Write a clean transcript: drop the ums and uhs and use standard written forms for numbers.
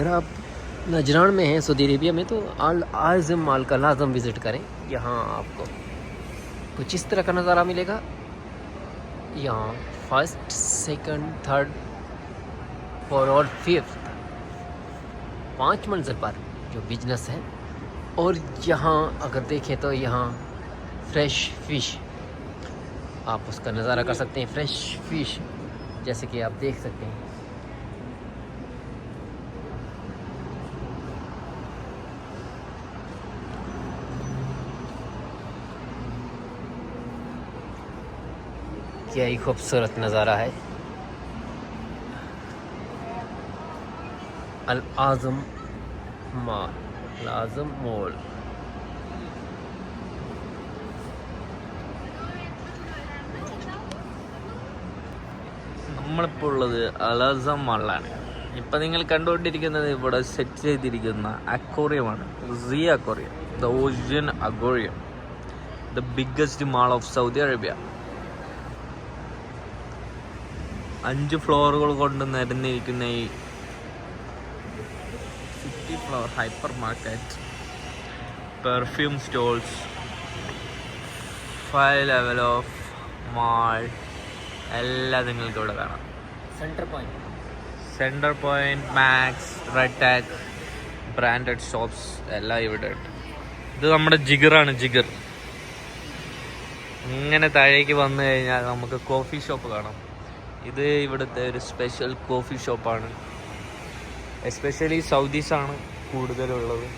अगर आप नजरान में हैं सऊदी अरेबिया में तो अल आज़म माल का लाजम विज़िट करें। यहाँ आपको कुछ इस तरह का नज़ारा मिलेगा। यहाँ फर्स्ट, सेकंड, थर्ड, फोर्थ और फिफ्थ 5 मंजिल पर जो बिजनेस है। और यहाँ अगर देखें तो यहाँ फ्रेश फ़िश, आप उसका नज़ारा कर सकते हैं। फ्रेश फ़िश जैसे कि आप देख सकते हैं। क्या ही खूबसूरत नज़ारा है। अल आज़म मॉल, अल आज़म मॉल। നമ്മളിപ്പോൾ ഉള്ളത് അൽ-ആസം മാളിലാണ്. ഇപ്പം നിങ്ങൾ കണ്ടുകൊണ്ടിരിക്കുന്നത് ഇവിടെ സെറ്റ് ചെയ്തിരിക്കുന്ന അക്വേറിയമാണ്. Sea aquarium, the ocean aquarium, the biggest mall of Saudi Arabia. 5 ഫ്ലോറുകൾ കൊണ്ട് നിരന്നിരിക്കുന്ന ഈ city floor hyper market, perfume stalls, 5 level of mall എല്ലാം നിങ്ങൾക്ക് ഇവിടെ കാണാം. Centre Point, Max, Red Tag, branded shops എല്ലാം ഇവിടെ ഉണ്ട്. ഇത് നമ്മുടെ ജിഗറാണ്. ജിഗർ ഇങ്ങനെ താഴേക്ക് വന്നു കഴിഞ്ഞാൽ നമുക്ക് കോഫി ഷോപ്പ് കാണാം. ഇത് ഇവിടുത്തെ ഒരു സ്പെഷ്യൽ കോഫി ഷോപ്പാണ്. എസ്പെഷ്യലി സൗദീസാണ് കൂടുതലുള്ളത്.